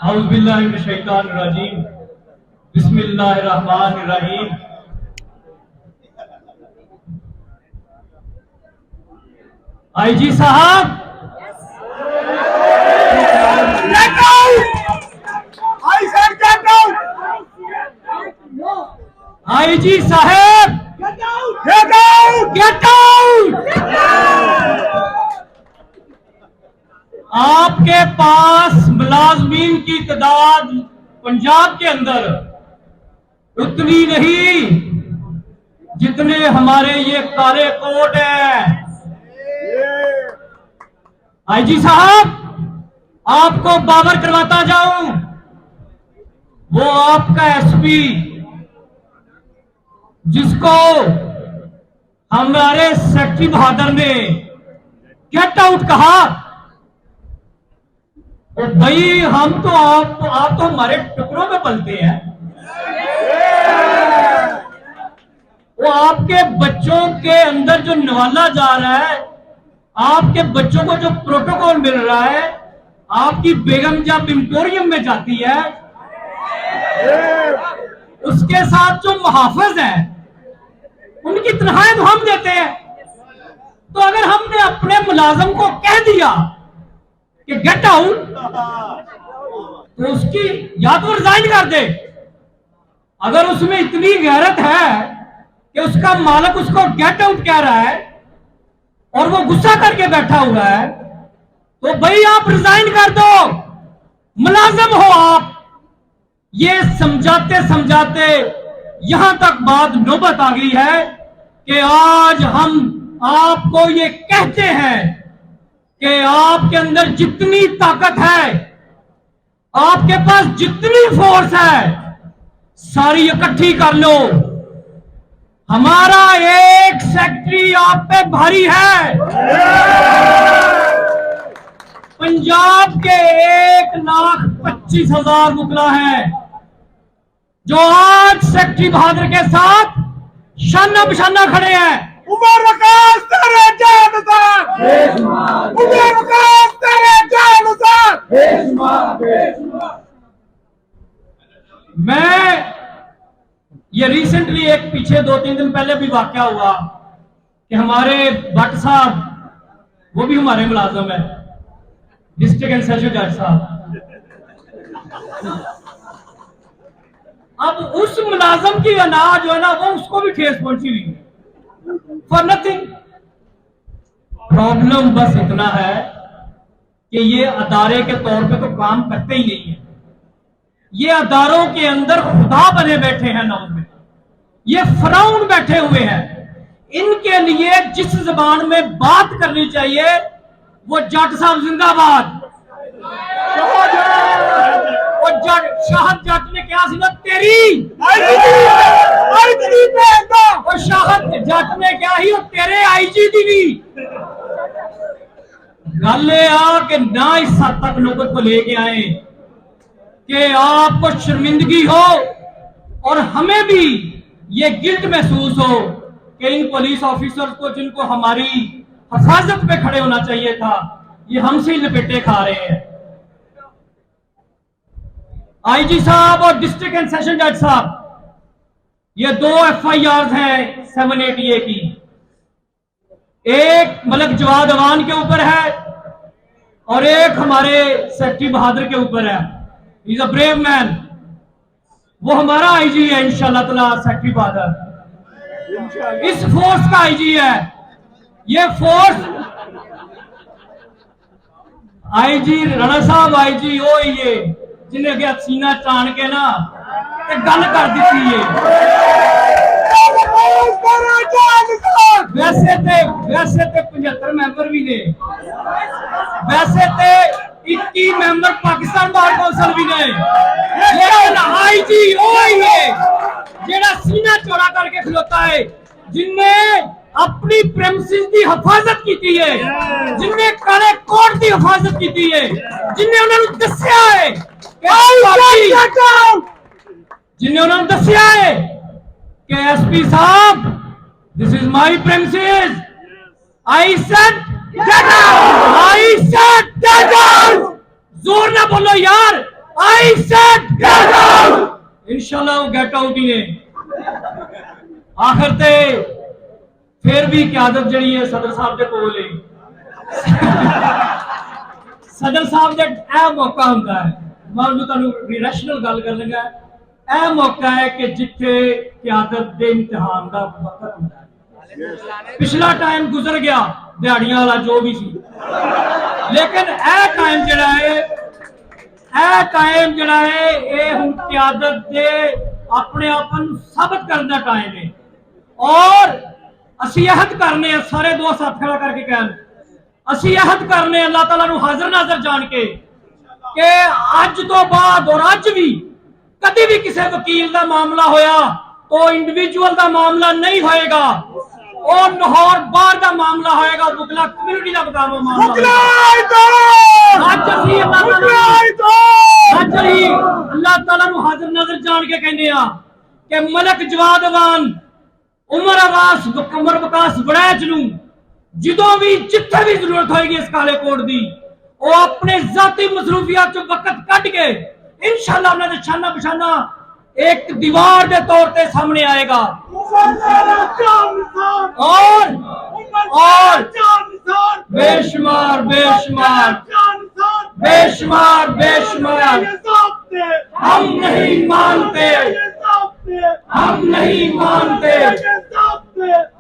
औज़ुबिल्लाहिमिनश्शैतानिर्रजीम बिस्मिल्लाहिर्रहमानिर्रहीम। आईजी साहब, Get out! I said get out! IG साहब, Get out! Get out! Get out. आपके पास मुलाजमीन की तादाद पंजाब के अंदर उतनी नहीं जितने हमारे ये काले कोट हैं। आईजी साहब, आपको बावर करवाता जाऊं, वो आपका एसपी जिसको हमारे सेक्रेटरी बहादुर ने गेट आउट कहा, तो भाई हम तो आप तो हमारे टुकड़ों में पलते हैं। वो आपके बच्चों के अंदर जो नवाला जा रहा है, आपके बच्चों को जो प्रोटोकॉल मिल रहा है, आपकी बेगम जब एम्पोरियम में जाती है उसके साथ जो मुहाफिज हैं उनकी तनख्वाहें तो हम देते हैं। तो अगर हमने अपने मुलाजम को कह दिया कि गेट आउट, तो उसकी या तो रिजाइन कर दे। अगर उसमें इतनी गैरत है कि उसका मालिक उसको गेट आउट कह रहा है और वो गुस्सा करके बैठा हुआ है, तो भाई आप रिजाइन कर दो, मुलाजम हो आप। ये समझाते समझाते यहां तक बात नौबत आ गई है कि आज हम आपको ये कहते हैं कि आपके अंदर जितनी ताकत है, आपके पास जितनी फोर्स है, सारी इकट्ठी कर लो। हमारा एक सेक्रेटरी आप पे भारी है। पंजाब के 1,25,000 मुकला है जो आज सेक्रेटरी बहादुर के साथ शाना बशाना खड़े हैं। उमर वकास तेरे जय अनुसार, उमर वकास तेरे जय अनुसार। मैं ये रिसेंटली एक पीछे 2-3 दिन पहले भी वाकया हुआ कि हमारे भट्ट साहब, वो भी हमारे मुलाजम है, डिस्ट्रिक्ट एंड सेशन जज साहब, अब उस मुलाजम की अनाज जो है ना, वो उसको भी ठेस पहुंची हुई है फॉर नथिंग। प्रॉब्लम बस इतना है कि ये अदारे के तौर पे तो काम करते ही नहीं है। ये अदारों के अंदर खुदा बने बैठे हैं, नौज में ये फराउन बैठे हुए हैं। इनके लिए जिस जबान में बात करनी चाहिए वो जट साहब जिंदाबाद, और शाहद जट ने क्या सुना तेरी, और शाहद जट ने क्या ही तेरे आईजी दी भी। गल आ कि ना इस हद तक नौबत को लेके आए कि आपको शर्मिंदगी हो और हमें भी ये गिल्ट महसूस हो कि इन पुलिस ऑफिसर्स को जिनको हमारी हिफाजत पे खड़े होना चाहिए था, ये हमसे ही लपेटे खा रहे हैं। आईजी साहब और डिस्ट्रिक्ट एंड सेशन जज साहब, ये 2 FIR हैं 780A की। एक मलक जवाद अवान के ऊपर है और एक हमारे सेक्रेटरी बहादुर के ऊपर है। Is a brave man. वो हमारा आईजी है इंशाल्लाह ताला, सेक्रेटरी बहादुर इस फोर्स का आईजी है। ये फोर्स आईजी राणा साहब आईजी ओ ये जिन्हें गया सीना टान के ना ते गल कर दी है। वैसे ते 75 मैंबर भी ने, वैसे ते 21 मैंबर पाकिस्तान बार कौंसल भी ने, लेकिन आईजी ओ है जेड़ा सीना चौड़ा करके खलोता है, जिनने अपनी प्रेमिसेस की हिफाजत की है, जिनने काले कोट की हिफाजत की है, जिनने उन्होंने दस्या है कि एसपी साहब this is my premises, I said get out, I said get out. जोर ना बोलो यार, आई सेड गेट आउट। इंशाल्लाह वो गेट आउट ही ने। आखिर ते फिर भी क्यादत जड़ी है सदर साहब के कोल है। सदर साहब का यह मौका होता है, मैं तुहानू रैशनल गल कर लगा, यह मौका है कि जिथे क्यादत के इम्तिहान का वक्त होता है। पिछला टाइम गुजर गया दिहाड़ियां वाला जो भी सी, लेकिन यह टाइम जड़ा है, यह टाइम जड़ा है, ये हुण क्यादत के अपने आप साबित करने का टाइम है। और असी अहद करने सारे दोस्त हाथ खड़ा करके कहन, असी अहद करने अल्लाह ताला नू हाजिर नाजर जान के कि अज तो बाद और अज भी कभी भी किसी वकील का मामला होया तो इंडिविजुअल का मामला नहीं होएगा, और लाहौर बार का मामला होएगा, बुगला कम्युनिटी का बकावा मामला। अल्लाह ताला नू हाजिर नाजर जान के कहने कि मलक जवाद अवान उमर आवास उमर विकास वड़ैच नू जो भी जिथे भी जरूरत होगी इस काले कोट की, वो अपने जाती मसरूफियात चो वक्त कट के इंशाअल्लाह उन्होंने शाना बशाना एक दीवार के तौर पे सामने आएगा। और बेशुमार बेशुमार बेशुमार बेशुमार हम नहीं मानते, हम नहीं मानते,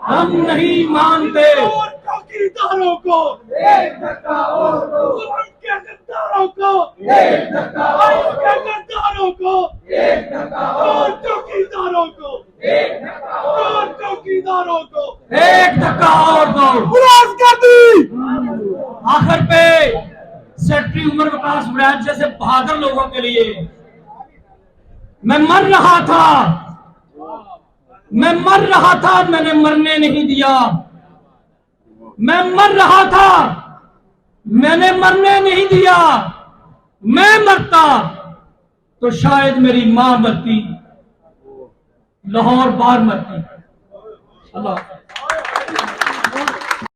हम नहीं मानते। चौकीदारों को एक धक्का और दो, उनके गद्दारों को एक धक्का और गद्दारों को एक धक्का और चौकीदारों को एक धक्का और चौकीदारों को एक धक्का और दो। खुलास कर दी। आखिर पे सेक्रेटरी उमर विकास वड़ैच जैसे बहादुर लोगों के लिए मैं मर रहा था, मैं मर रहा था, मैंने मरने नहीं दिया। मैं मर रहा था, मैंने मरने नहीं दिया। मैं मरता तो शायद मेरी मां मरती, लाहौर बार मरती। अल्लाह